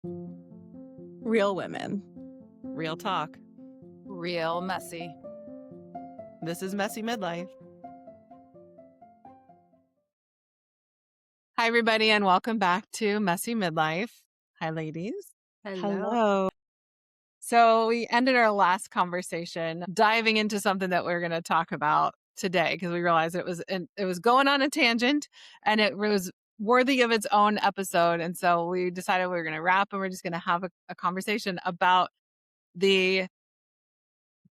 Real women. Real talk. Real messy. This is Messy Midlife. Hi, everybody, and welcome back to Messy Midlife. Hi, ladies. Hello. So we ended our last conversation diving into something that we're going to talk about today because we realized it was going on a tangent and it was worthy of its own episode. And so we decided we were going to wrap and we're just going to have a conversation about the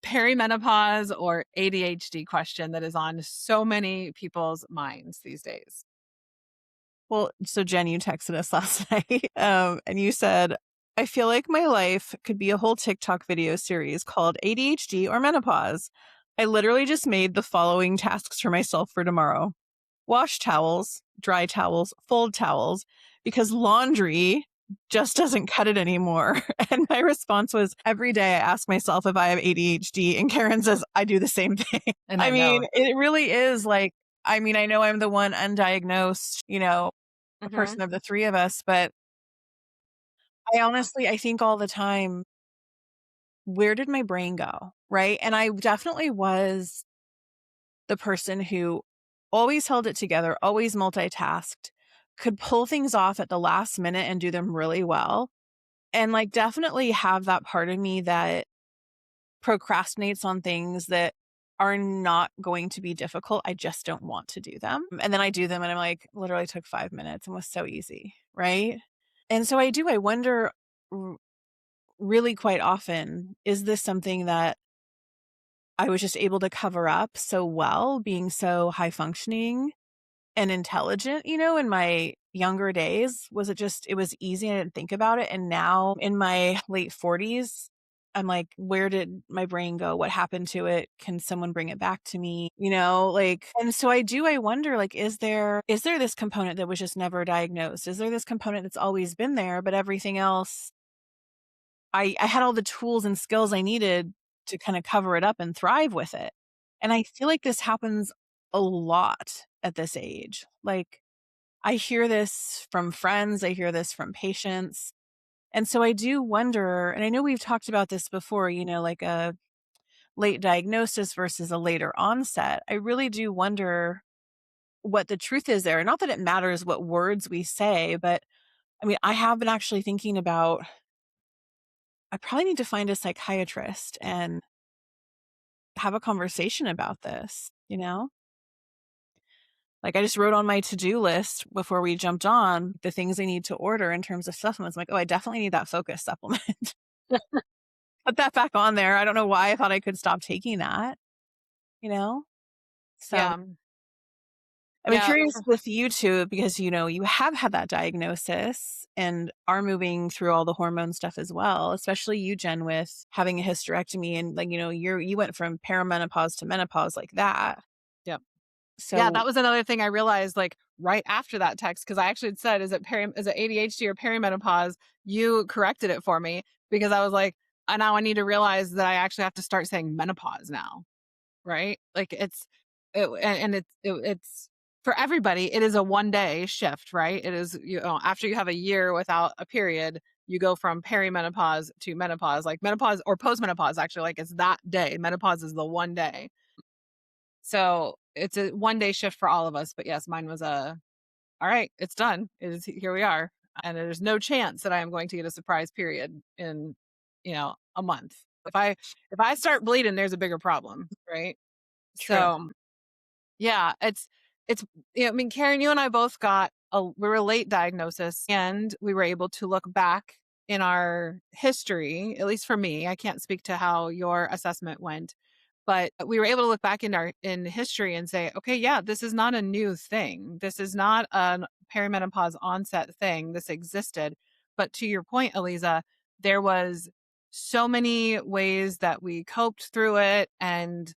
perimenopause or ADHD question that is on so many people's minds these days. Well, so Jen, you texted us last night and you said, I feel like my life could be a whole TikTok video series called ADHD or menopause. I literally just made the following tasks for myself for tomorrow. Wash towels, dry towels, fold towels, because laundry just doesn't cut it anymore. And my response was, every day I ask myself if I have ADHD, and Karen says, I do the same thing. And I mean, know. it really is like, I mean, I know I'm the one undiagnosed, a Mm-hmm. person of the three of us, but I think all the time, where did my brain go? Right. And I definitely was the person who always held it together, always multitasked, could pull things off at the last minute and do them really well. And like definitely have that part of me that procrastinates on things that are not going to be difficult. I just don't want to do them. And then I do them and I'm like, literally took 5 minutes and was so easy. Right. And so I wonder really quite often, is this something that I was just able to cover up so well, being so high functioning and intelligent, in my younger days? Was it was easy. I didn't think about it. And now in my late 40s, I'm like, where did my brain go? What happened to it? Can someone bring it back to me? And so I wonder, like, is there this component that was just never diagnosed? Is there this component that's always been there, but everything else, I had all the tools and skills I needed to kind of cover it up and thrive with it. And I feel like this happens a lot at this age. Like, I hear this from friends, I hear this from patients. And so I do wonder, and I know we've talked about this before, like a late diagnosis versus a later onset. I really do wonder what the truth is there. Not that it matters what words we say, but I mean, I have been actually thinking about, I probably need to find a psychiatrist and have a conversation about this, Like I just wrote on my to-do list before we jumped on the things I need to order in terms of supplements. I'm like, oh, I definitely need that focus supplement. Put that back on there. I don't know why I thought I could stop taking that, So Yeah. I'm curious with you too, because, you have had that diagnosis and are moving through all the hormone stuff as well, especially you, Jen, with having a hysterectomy and like, you went from perimenopause to menopause like that. Yep. So yeah, that was another thing I realized like right after that text, because I actually had said, is it ADHD or perimenopause? You corrected it for me because I was like, now I need to realize that I actually have to start saying menopause now. Right. Like it's for everybody, it is a 1-day shift, right? It is, after you have a year without a period, you go from perimenopause to menopause, like menopause or postmenopause, actually, like it's that day. Menopause is the 1 day. So it's a 1-day shift for all of us. But yes, mine was all right, it's done. Here we are. And there's no chance that I am going to get a surprise period in, a month. If I start bleeding, there's a bigger problem, right? True. So yeah, it's, I mean, Karen, you and I both we were a late diagnosis and we were able to look back in our history, at least for me. I can't speak to how your assessment went, but we were able to look back in history and say, okay, yeah, this is not a new thing. This is not a perimenopause onset thing. This existed. But to your point, Aliza, there was so many ways that we coped through it and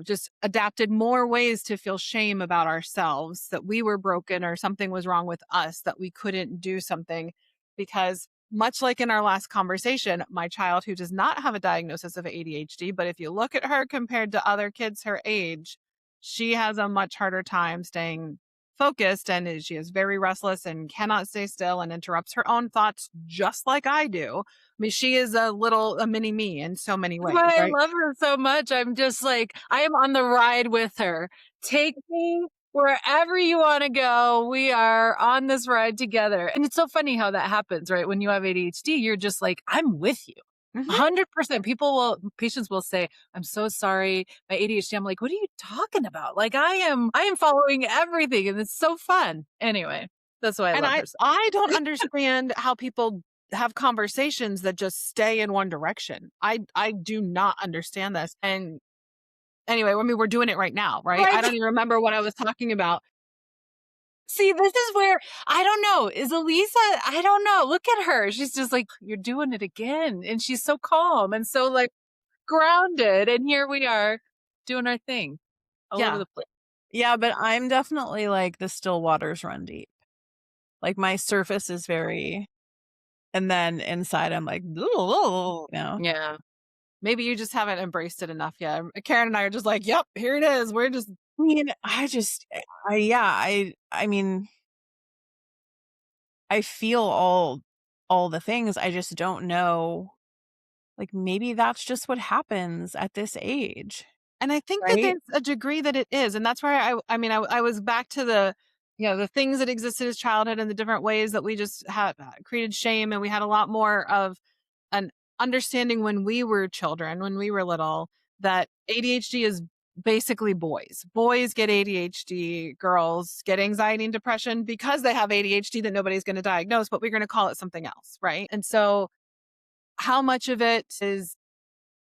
just adapted more ways to feel shame about ourselves, that we were broken or something was wrong with us, that we couldn't do something. Because much like in our last conversation, my child who does not have a diagnosis of ADHD, but if you look at her compared to other kids her age, she has a much harder time staying focused, and she is very restless and cannot stay still and interrupts her own thoughts just like I do. I mean, she is a mini me in so many ways, I right? love her so much. I'm just like, I am on the ride with her. Take me wherever you want to go. We are on this ride together. And it's so funny how that happens, right? When you have ADHD, you're just like, I'm with you. Mhm. 100%. Patients will say, I'm so sorry, my ADHD. I'm like, what are you talking about? Like, I am following everything. And it's so fun. Anyway, that's why I And love her so I don't understand how people have conversations that just stay in one direction. I do not understand this. And anyway, I mean, we're doing it right now, right? I Right. don't even remember what I was talking about. See, this is where I don't know. Is Aliza? I don't know. Look at her. She's just like, you're doing it again. And she's so calm and so like grounded. And here we are doing our thing all over Yeah. the place. Yeah, but I'm definitely like the still waters run deep. Like my surface is very, and then inside I'm like, you know. Yeah. Maybe you just haven't embraced it enough yet. Karen and I are just like, yep, here it is. We're just I mean, I mean, I feel all the things. I just don't know. Like maybe that's just what happens at this age, And I think that right? there's a degree that it is. And that's where I mean, I was back to the things that existed as childhood and the different ways that we just had created shame. And we had a lot more of an understanding when we were children, when we were little, that ADHD is basically boys. Boys get ADHD, girls get anxiety and depression because they have ADHD that nobody's going to diagnose, but we're going to call it something else. Right. And so how much of it is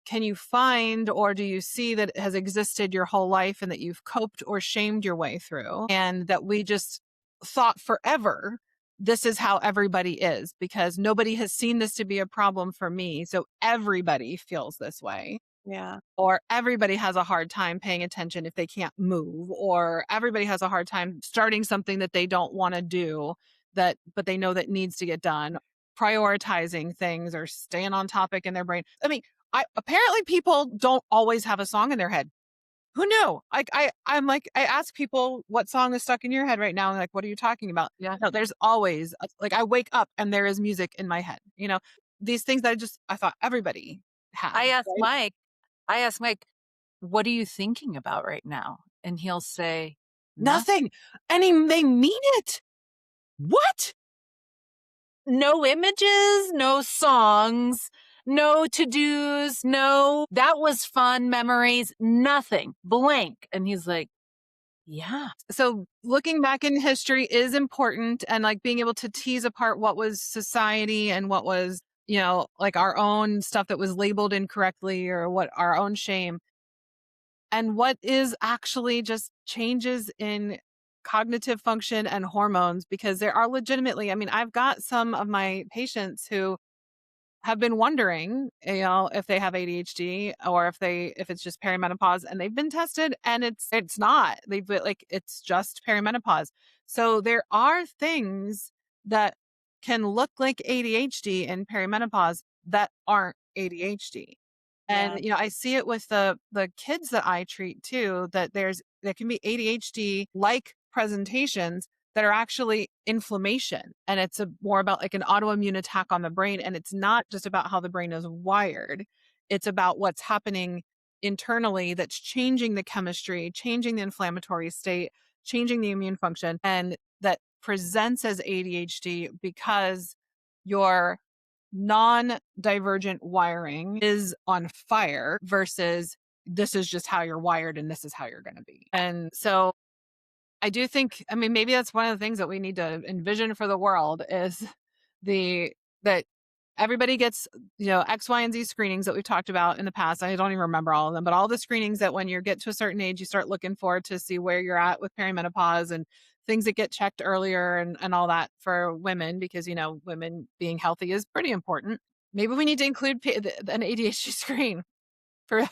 can you find or do you see that it has existed your whole life and that you've coped or shamed your way through and that we just thought forever this is how everybody is because nobody has seen this to be a problem for me, so everybody feels this way, Yeah. or everybody has a hard time paying attention if they can't move, or everybody has a hard time starting something that they don't want to do but they know that needs to get done, prioritizing things or staying on topic in their brain. I mean, apparently people don't always have a song in their head. Who knew? Like I'm like I ask people what song is stuck in your head right now and like what are you talking about? Yeah. No, there's always like I wake up and there is music in my head. These things that I thought everybody had. I asked Mike, what are you thinking about right now? And he'll say, Nothing. And they mean it. What? no images, no songs, no to-dos, no, that was fun memories, nothing, blank. And he's like, yeah. So looking back in history is important, and like being able to tease apart what was society and what was, like our own stuff that was labeled incorrectly or what our own shame and what is actually just changes in cognitive function and hormones, because there are legitimately, I mean, I've got some of my patients who have been wondering, if they have ADHD or if it's just perimenopause, and they've been tested and it's not. They've been like it's just perimenopause. So there are things that can look like ADHD in perimenopause that aren't ADHD. Yeah. And I see it with the kids that I treat too, that there can be ADHD like presentations that are actually inflammation. And it's more about like an autoimmune attack on the brain. And it's not just about how the brain is wired. It's about what's happening internally that's changing the chemistry, changing the inflammatory state, changing the immune function. And that presents as ADHD because your non-divergent wiring is on fire versus this is just how you're wired and this is how you're going to be. And so I do think, I mean, maybe that's one of the things that we need to envision for the world is that everybody gets, X, Y, and Z screenings that we've talked about in the past. I don't even remember all of them, but all the screenings that when you get to a certain age, you start looking for to see where you're at with perimenopause and things that get checked earlier and all that for women, because, women being healthy is pretty important. Maybe we need to include an ADHD screen for,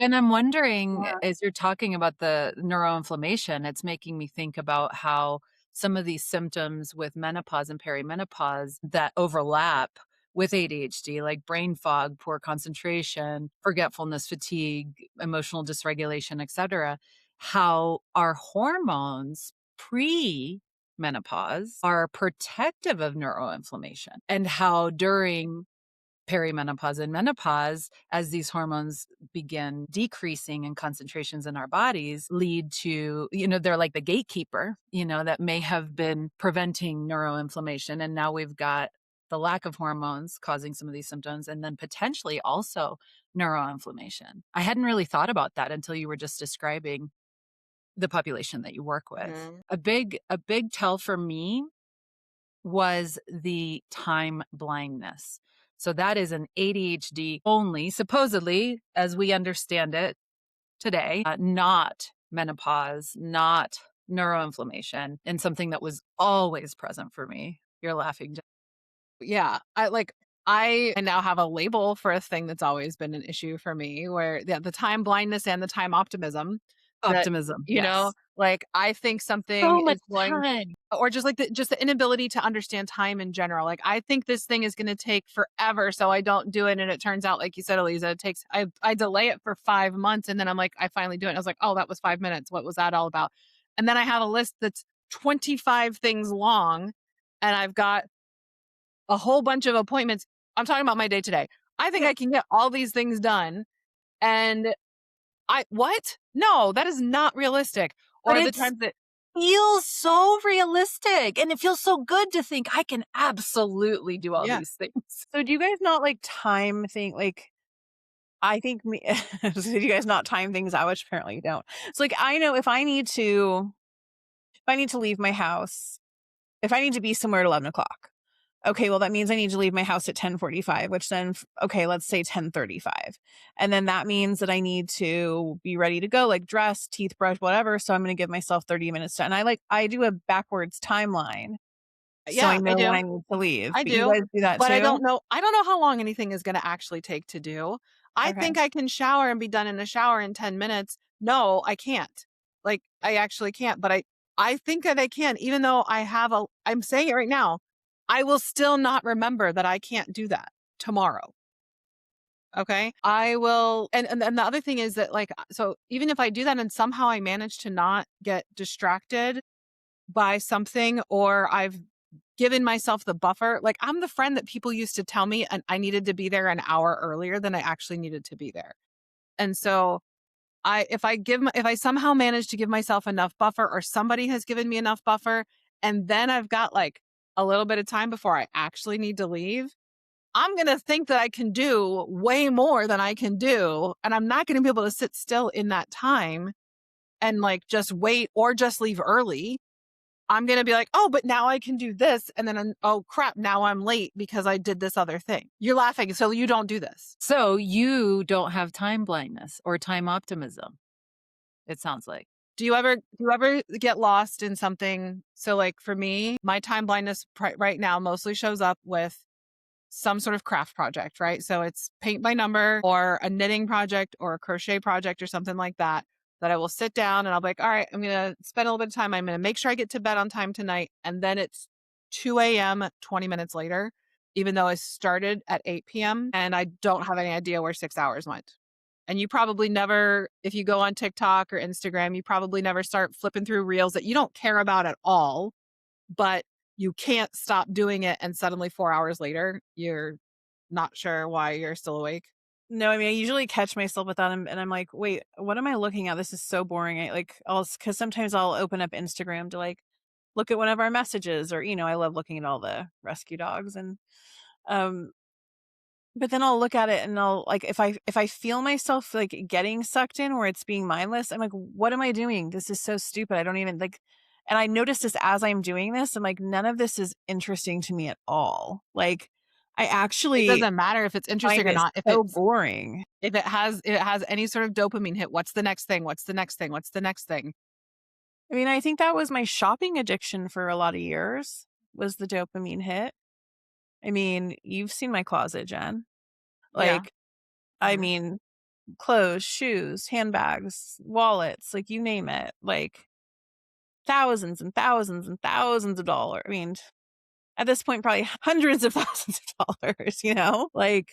And I'm wondering, Yeah. as you're talking about the neuroinflammation, it's making me think about how some of these symptoms with menopause and perimenopause that overlap with ADHD, like brain fog, poor concentration, forgetfulness, fatigue, emotional dysregulation, etc., how our hormones pre-menopause are protective of neuroinflammation, and how during perimenopause and menopause, as these hormones begin decreasing in concentrations in our bodies, lead to, they're like the gatekeeper, that may have been preventing neuroinflammation. And now we've got the lack of hormones causing some of these symptoms, and then potentially also neuroinflammation. I hadn't really thought about that until you were just describing the population that you work with. A big tell for me was the time blindness. So that is an ADHD only, supposedly, as we understand it today, not menopause, not neuroinflammation, and something that was always present for me. You're laughing. Yeah. I now have a label for a thing that's always been an issue for me, where the time blindness and the time optimism. Optimism. Yes. Like I think something So much is going, time. or just like the inability to understand time in general. Like I think this thing is going to take forever, so I don't do it. And it turns out, like you said, Aliza, I delay it for 5 months, and then I'm like, I finally do it. And I was like, oh, that was 5 minutes. What was that all about? And then I have a list that's 25 things long, and I've got a whole bunch of appointments. I'm talking about my day today. I think I can get all these things done. And what? No, that is not realistic. Or the times that feels so realistic, and it feels so good to think I can absolutely do all these things. So do you guys not like time thing? Like, I think me, so do you guys not time things out, which apparently you don't. So like, I know if I need to leave my house, if I need to be somewhere at 11 o'clock, okay, well, that means I need to leave my house at 10:45, which then, okay, let's say 10:35. And then that means that I need to be ready to go, like dress, teeth brush, whatever. So I'm going to give myself 30 minutes to, and I do a backwards timeline. So I know when I need to leave. I But do. you guys do that But too? I don't know how long anything is going to actually take to do. I think I can shower and be done in the shower in 10 minutes. No, I can't. Like I actually can't, but I think that I can, even though I'm saying it right now. I will still not remember that I can't do that tomorrow. Okay. I will. And the other thing is that, like, so even if I do that and somehow I manage to not get distracted by something, or I've given myself the buffer, like I'm the friend that people used to tell me and I needed to be there an hour earlier than I actually needed to be there. And so if I somehow manage to give myself enough buffer, or somebody has given me enough buffer, and then I've got like a little bit of time before I actually need to leave, I'm going to think that I can do way more than I can do. And I'm not going to be able to sit still in that time and like just wait or just leave early. I'm going to be like, oh, but now I can do this. And then, oh crap, now I'm late because I did this other thing. You're laughing. So you don't do this. So you don't have time blindness or time optimism, it sounds like. Do you ever get lost in something? So like for me, my time blindness right now mostly shows up with some sort of craft project, right? So it's paint by number or a knitting project or a crochet project or something like that I will sit down and I'll be like, all right, I'm going to spend a little bit of time. I'm going to make sure I get to bed on time tonight. And then it's 2 a.m., 20 minutes later, even though I started at 8 p.m. and I don't have any idea where 6 hours went. And you probably never, if you go on TikTok or Instagram, you probably never start flipping through reels that you don't care about at all, but you can't stop doing it. And suddenly 4 hours later, you're not sure why you're still awake. No, I mean, I usually catch myself with that and I'm like, wait, what am I looking at? This is so boring. Cause sometimes I'll open up Instagram to like look at one of our messages, or, I love looking at all the rescue dogs, and, but then I'll look at it and I'll like, if I feel myself like getting sucked in where it's being mindless, I'm like, what am I doing? This is so stupid. I don't even like, and I notice this as I'm doing this. I'm like, none of this is interesting to me at all. Like, I actually, it doesn't matter if it's interesting or not. If it's boring, if it has any sort of dopamine hit, what's the next thing? What's the next thing? What's the next thing? I mean, I think that was my shopping addiction for a lot of years, was the dopamine hit. I mean, you've seen my closet, Jen. Like, I mean, clothes, shoes, handbags, wallets, like you name it, like thousands and thousands and thousands of dollars. I mean, at this point, probably hundreds of thousands of dollars, like,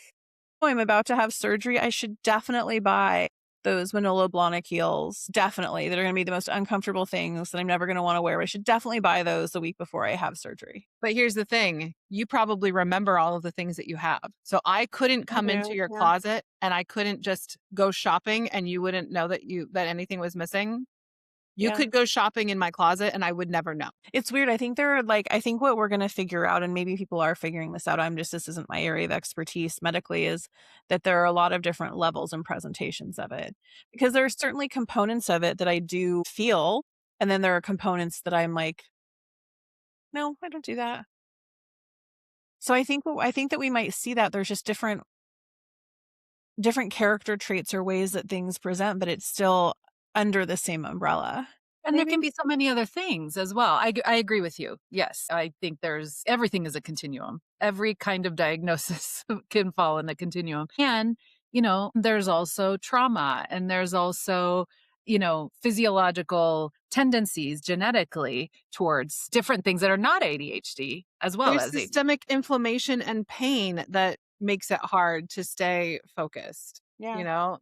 oh, I'm about to have surgery. I should definitely buy those Manolo Blahnik heels, definitely, that are going to be the most uncomfortable things that I'm never going to want to wear. But I should definitely buy those the week before I have surgery. But here's the thing, you probably remember all of the things that you have. So I couldn't come into your closet and I couldn't just go shopping and you wouldn't know that anything was missing. You could go shopping in my closet and I would never know. It's weird. I think I think what we're going to figure out, and maybe people are figuring this out, this isn't my area of expertise medically, is that there are a lot of different levels and presentations of it. Because there are certainly components of it that I do feel, and then there are components that I'm like, no, I don't do that. So I think that we might see that there's just different character traits or ways that things present, but it's still under the same umbrella. And there can be so many other things as well. I agree with you. Yes. I think everything is a continuum. Every kind of diagnosis can fall in a continuum. And, there's also trauma and there's also, physiological tendencies genetically towards different things that are not ADHD as well There's as systemic inflammation and pain that makes it hard to stay focused. Yeah.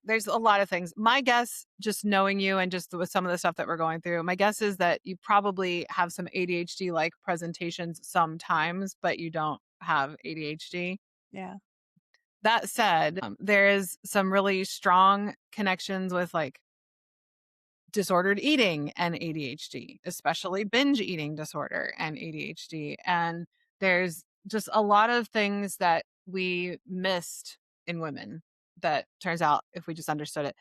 There's a lot of things. My guess, just knowing you and just with some of the stuff that we're going through, my guess is that you probably have some ADHD-like presentations sometimes, but you don't have ADHD. Yeah. That said, there is some really strong connections with like disordered eating and ADHD, especially binge eating disorder and ADHD. And there's just a lot of things that we missed in women that turns out if we just understood it.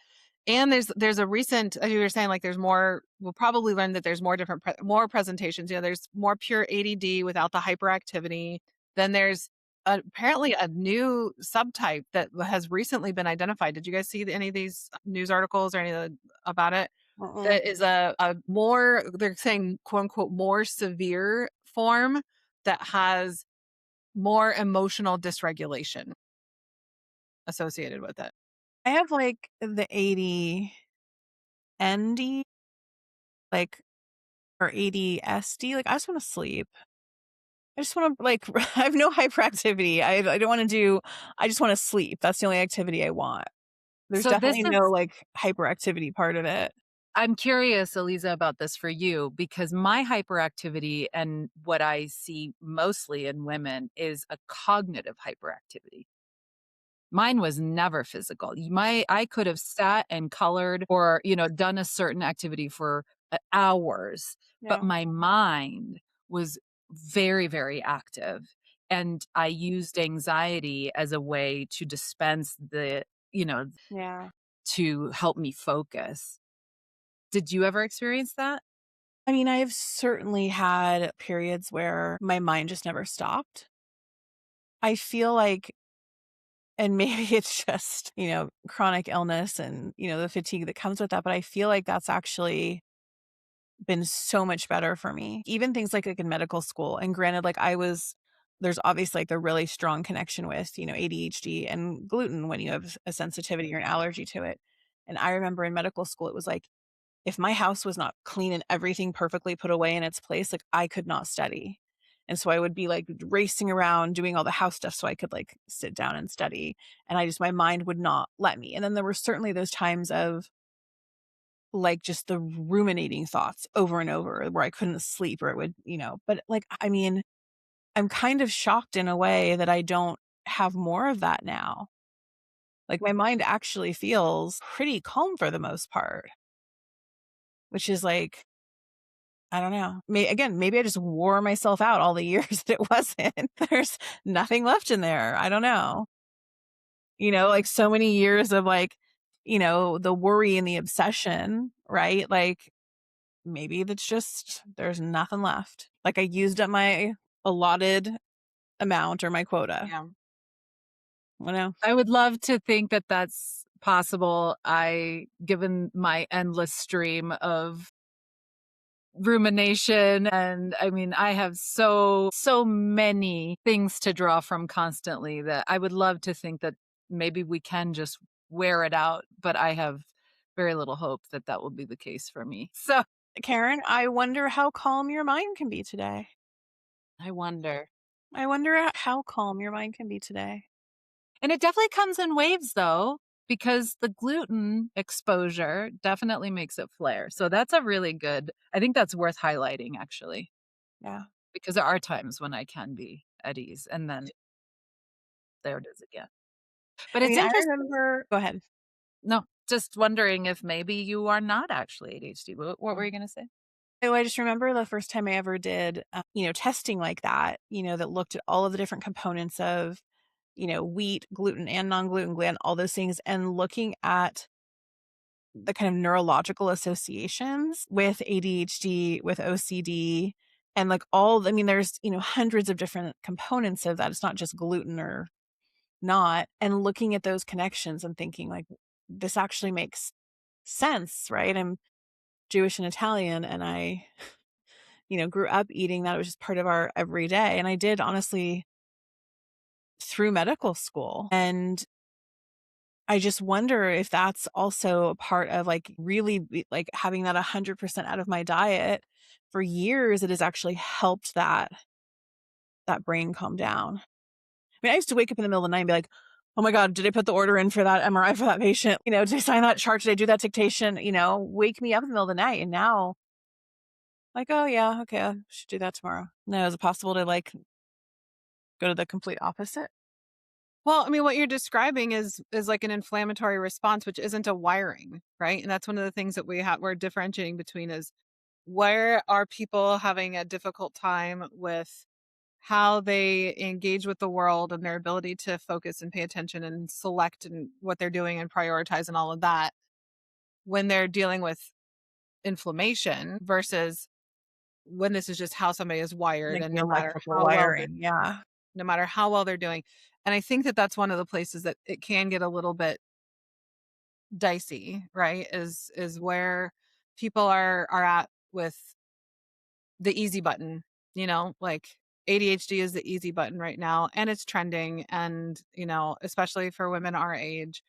And there's a recent, as you were saying, like we'll probably learn that there's more different, more presentations. There's more pure ADD without the hyperactivity. Then there's apparently a new subtype that has recently been identified. Did you guys see any of these news articles or about it? That is a more, they're saying, quote unquote, more severe form that has more emotional dysregulation associated with it. I have like the ADND, or ADSD. Like, I just want to sleep. I just want to I have no hyperactivity. I don't want to I just want to sleep. That's the only activity I want. There's definitely no hyperactivity part of it. I'm curious, Aliza, about this for you, because my hyperactivity and what I see mostly in women is a cognitive hyperactivity. Mine was never physical. I could have sat and colored or, done a certain activity for hours, but my mind was very, very active. And I used anxiety as a way to dispense to help me focus. Did you ever experience that? I mean, I've certainly had periods where my mind just never stopped. I feel like, and maybe it's just, chronic illness and, the fatigue that comes with that, but I feel like that's actually been so much better for me. Even things like in medical school. And granted, there's obviously the really strong connection with, ADHD and gluten when you have a sensitivity or an allergy to it. And I remember in medical school, it was like, if my house was not clean and everything perfectly put away in its place, I could not study. And so I would be racing around doing all the house stuff so I could sit down and study. And my mind would not let me. And then there were certainly those times of just the ruminating thoughts over and over where I couldn't sleep or it would, but I'm kind of shocked in a way that I don't have more of that now. My mind actually feels pretty calm for the most part, which is I don't know. Maybe I just wore myself out all the years that it wasn't. There's nothing left in there. I don't know. So many years of the worry and the obsession, right? Maybe that's just, there's nothing left. I used up my allotted amount or my quota. Yeah. I know. I would love to think that that's possible. Given my endless stream of rumination, and I have so many things to draw from constantly, that I would love to think that maybe we can just wear it out, but I have very little hope that that will be the case for me. So, Karen, I wonder how calm your mind can be today. I wonder how calm your mind can be today. And it definitely comes in waves, though, because the gluten exposure definitely makes it flare. So that's a really good, I think that's worth highlighting actually, Yeah. because there are times when I can be at ease and then there it is again. But I it's mean, I interesting. remember go ahead. No, just wondering if maybe you are not actually ADHD. What were you going to say? So I just remember the first time I ever did, testing like that, that looked at all of the different components of, wheat, gluten and non-gluten, all those things, and looking at the kind of neurological associations with ADHD, with OCD, and like I mean, there's, hundreds of different components of that. It's not just gluten or not. And looking at those connections and thinking like, this actually makes sense, right? I'm Jewish and Italian, and I grew up eating that. It was just part of our everyday. And I did honestly through medical school. And I just wonder if that's also a part of like really like having that 100% out of my diet for years. It has actually helped that brain calm down. I mean, I used to wake up in the middle of the night and be like, oh my God, did I put the order in for that MRI for that patient? Did I sign that chart? Did I do that dictation? Wake me up in the middle of the night. And now like, oh yeah, okay, I should do that tomorrow. No, is it possible to like go to the complete opposite? Well, I mean, what you're describing is like an inflammatory response, which isn't a wiring, right? And that's one of the things that we're differentiating between is where are people having a difficult time with how they engage with the world and their ability to focus and pay attention and select and what they're doing and prioritize and all of that when they're dealing with inflammation versus when this is just how somebody is wired Like and the no matter electrical how well they're wiring, yeah. no matter how well they're doing. And I think that that's one of the places that it can get a little bit dicey, right? Is where people are at with the easy button, like ADHD is the easy button right now and it's trending and, especially for women our age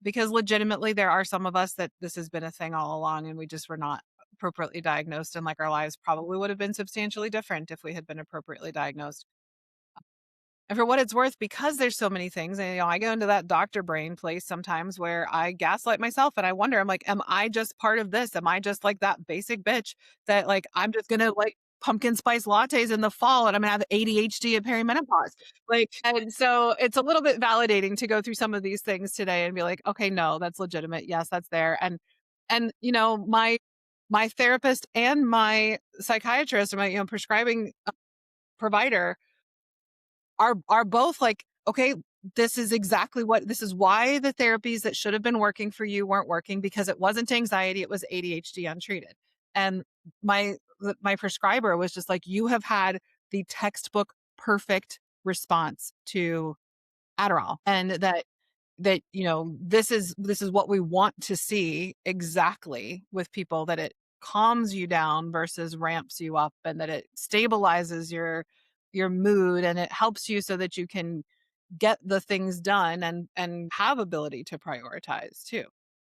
because legitimately there are some of us that this has been a thing all along and we just were not appropriately diagnosed and like our lives probably would have been substantially different if we had been appropriately diagnosed. And for what it's worth, because there's so many things, and I go into that doctor brain place sometimes where I gaslight myself and I wonder, I'm like, am I just part of this? Am I just like that basic bitch that like I'm just gonna like pumpkin spice lattes in the fall and I'm gonna have ADHD and perimenopause? Like, and so it's a little bit validating to go through some of these things today and be like, okay, no, that's legitimate. Yes, that's there. And my therapist and my psychiatrist and my prescribing provider are both like, okay, this is why the therapies that should have been working for you weren't working because it wasn't anxiety, it was ADHD untreated. And my prescriber was just like, you have had the textbook perfect response to Adderall. And that this is what we want to see exactly with people, that it calms you down versus ramps you up, and that it stabilizes your mood and it helps you so that you can get the things done and have ability to prioritize too.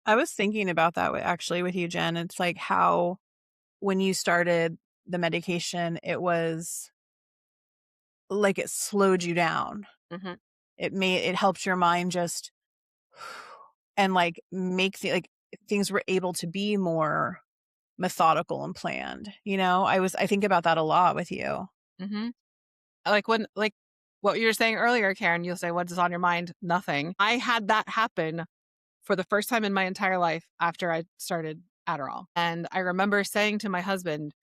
I was thinking about that actually with you, Jen. It's like how when you started the medication, it was like it slowed you down. Hmm. It helped your mind just and like make like things were able to be more methodical and planned. I think about that a lot with you. Hmm. Like what you were saying earlier, Karen, you'll say, what's on your mind? Nothing. I had that happen for the first time in my entire life after I started Adderall. And I remember saying to my husband,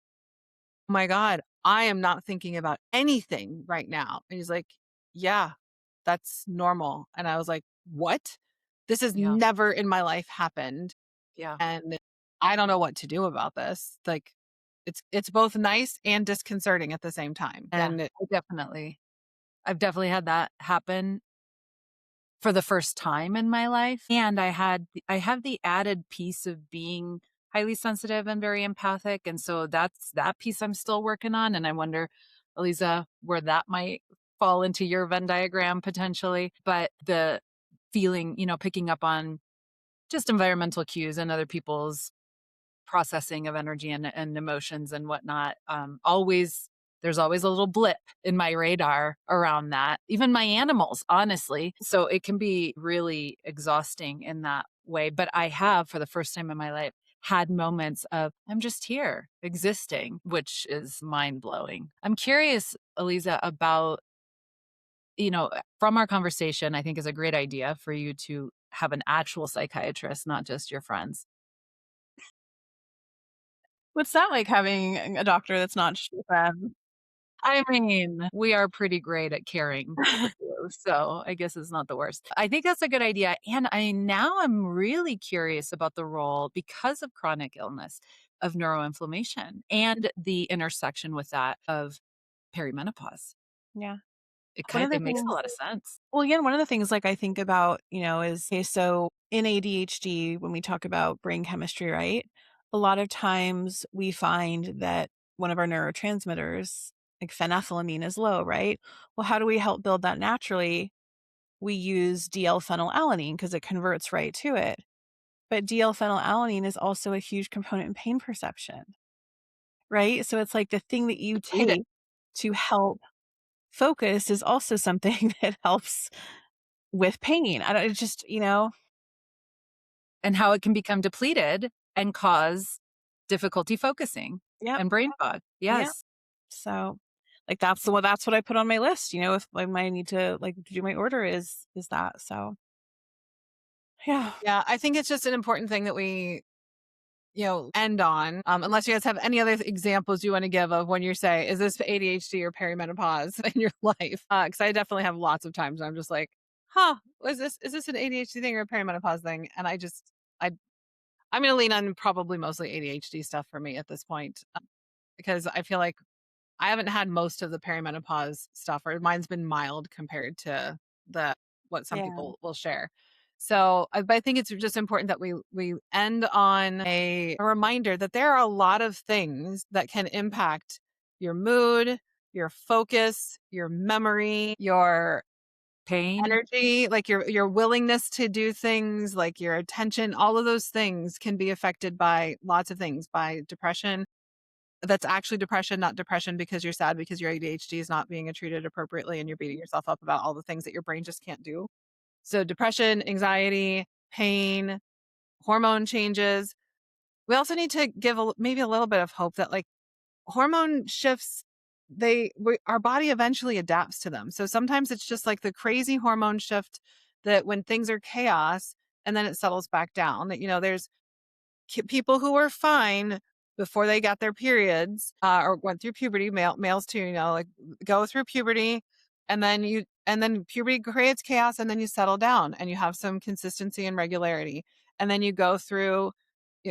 oh my God, I am not thinking about anything right now. And he's like, yeah, that's normal. And I was like, what? This has Yeah. never in my life happened. Yeah. And I don't know what to do about this. Like it's both nice and disconcerting at the same time. Yeah. And I've definitely had that happen for the first time in my life. And I have the added piece of being highly sensitive and very empathic. And so that's that piece I'm still working on. And I wonder, Aliza, where that might fall into your Venn diagram potentially. But the feeling, picking up on just environmental cues and other people's processing of energy and emotions and whatnot, always there's always a little blip in my radar around that. Even my animals, honestly. So it can be really exhausting in that way. But I have, for the first time in my life, had moments of I'm just here existing, which is mind blowing. I'm curious, Aliza, about, from our conversation, I think is a great idea for you to have an actual psychiatrist, not just your friends. What's that like, having a doctor that's not just your friend? I mean, we are pretty great at caring for you, so I guess it's not the worst. I think that's a good idea. And now I'm really curious about the role, because of chronic illness, of neuroinflammation and the intersection with that of perimenopause. Yeah. It One of the makes a things lot of sense. Well, again, one of the things, like, I think about, is, okay, so in ADHD, when we talk about brain chemistry, right? A lot of times we find that one of our neurotransmitters, like phenethylamine, is low, right? Well, how do we help build that naturally? We use DL-phenylalanine because it converts right to it. But DL-phenylalanine is also a huge component in pain perception, right? So it's like the thing that you Read it. take to help focus is also something that helps with pain. I don't, it's just, And how it can become depleted and cause difficulty focusing yep, and brain fog. yep. Yes. So, like, that's what I put on my list, if I might need to, like, do my order is that. So, yeah. Yeah, I think it's just an important thing that we, end on. Unless you guys have any other examples you want to give of when you say, is this ADHD or perimenopause in your life? Because I definitely have lots of times where I'm just like, is this an ADHD thing or a perimenopause thing? And I'm going to lean on probably mostly ADHD stuff for me at this point, because I feel like I haven't had most of the perimenopause stuff, or mine's been mild compared to the what some Yeah. people will share. So, but I think it's just important that we end on a reminder that there are a lot of things that can impact your mood, your focus, your memory, your Pain. energy, like your willingness to do things, like your attention. All of those things can be affected by lots of things, by depression. That's actually depression, not depression because you're sad because your ADHD is not being treated appropriately and you're beating yourself up about all the things that your brain just can't do. So depression, anxiety, pain, hormone changes. We also need to give maybe a little bit of hope that, like, hormone shifts, our body eventually adapts to them. So sometimes it's just like the crazy hormone shift that when things are chaos and then it settles back down, that, there's people who were fine before they got their periods, or went through puberty, males too, like, go through puberty, and then puberty creates chaos, and then you settle down and you have some consistency and regularity. And then you go through,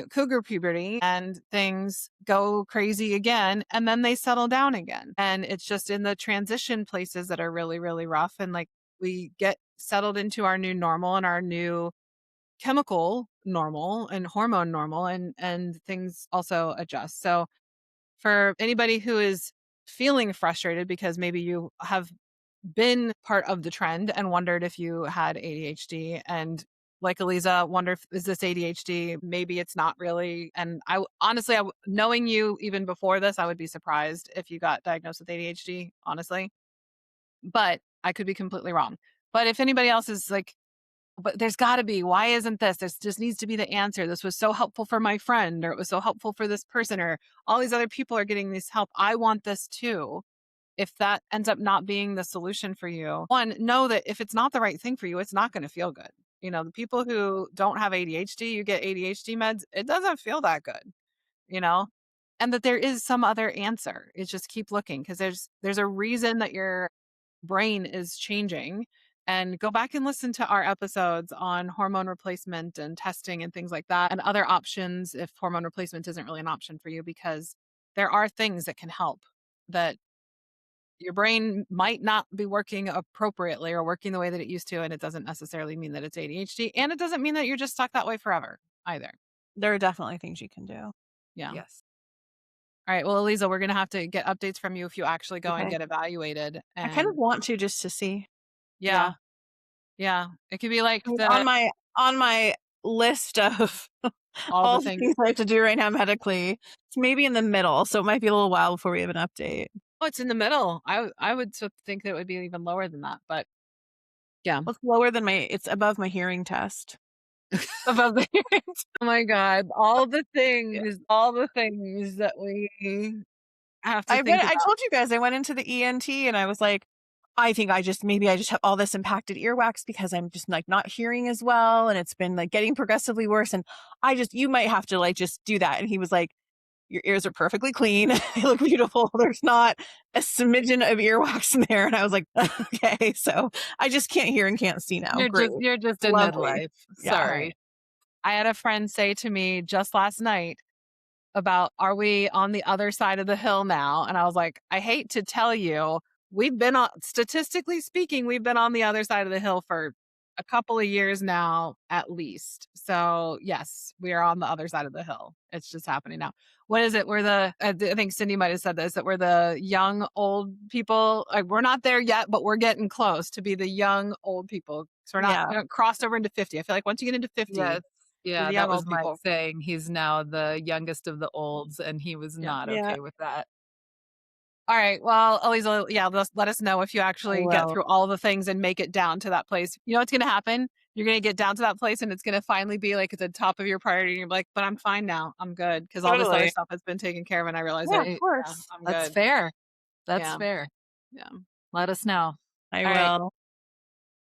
cougar puberty and things go crazy again, and then they settle down again. And it's just in the transition places that are really, really rough. And, like, we get settled into our new normal and our new chemical normal and hormone normal, and things also adjust. So for anybody who is feeling frustrated because maybe you have been part of the trend and wondered if you had ADHD, and, like Aliza, wonder if is this ADHD, maybe it's not really. And I honestly, knowing you even before this, I would be surprised if you got diagnosed with ADHD, honestly, but I could be completely wrong. But if anybody else is like, but there's got to be, why isn't this? This just needs to be the answer. This was so helpful for my friend, or it was so helpful for this person, or all these other people are getting this help. I want this too. If that ends up not being the solution for you, one, know that if it's not the right thing for you, it's not going to feel good. The people who don't have ADHD, you get ADHD meds, it doesn't feel that good, you know, and that there is some other answer. It's just keep looking, because there's a reason that your brain is changing. And go back and listen to our episodes on hormone replacement and testing and things like that, and other options if hormone replacement isn't really an option for you, because there are things that can help, that your brain might not be working appropriately or working the way that it used to. And it doesn't necessarily mean that it's ADHD. And it doesn't mean that you're just stuck that way forever either. There are definitely things you can do. Yeah. Yes. All right. Well, Aliza, we're going to have to get updates from you if you actually go and Okay. get evaluated. I kind of And want to, just to see. yeah. It could be like It's on my list of all all the the things. things I have to do right now medically. It's maybe in the middle, so it might be a little while before we have an update. Oh, it's in the middle. I would think that it would be even lower than that, but yeah. Well, it's lower than it's above my hearing test. Above the hearings. Oh my God. All the things that we have to think I about. told you guys, I went into the ENT and I was like, I think maybe I just have all this impacted earwax because I'm just like not hearing as well. And it's been like getting progressively worse. And you might have to like just do that. And he was like, your ears are perfectly clean. They look beautiful. There's not a smidgen of earwax in there. And I was like, okay, so I just can't hear and can't see now. Great. You're just in Lovely. midlife. Yeah. Sorry. I had a friend say to me just last night about, are we on the other side of the hill now? And I was like, I hate to tell you, statistically speaking, we've been on the other side of the hill for a couple of years now, at least. So yes, we are on the other side of the hill. It's just happening now. What is it? I think Cindy might have said this, that we're the young old people. Like, we're not there yet, but we're getting close to be the young old people. So we haven't crossed over into 50. I feel like once you get into 50, Yes. Yeah, the that young was old Mike people. saying he's now the youngest of the olds, and he was not okay with that. All right. Well, Aliza, let us know if you actually get through all the things and make it down to that place. You know what's going to happen? You're going to get down to that place and it's going to finally be like at the top of your priority. And you're like, but I'm fine now. I'm good. Because all this other stuff has been taken care of. And I realize of course. I'm That's good. fair. That's fair. Yeah. Let us know. I All will.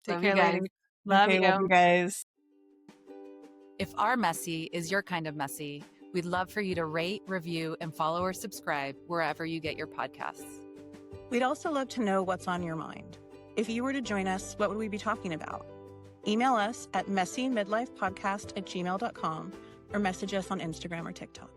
Take Love care, you guys. ladies. Love you. Love you guys. If our messy is your kind of messy, we'd love for you to rate, review, and follow or subscribe wherever you get your podcasts. We'd also love to know what's on your mind. If you were to join us, what would we be talking about? Email us at messymidlifepodcast@gmail.com or message us on Instagram or TikTok.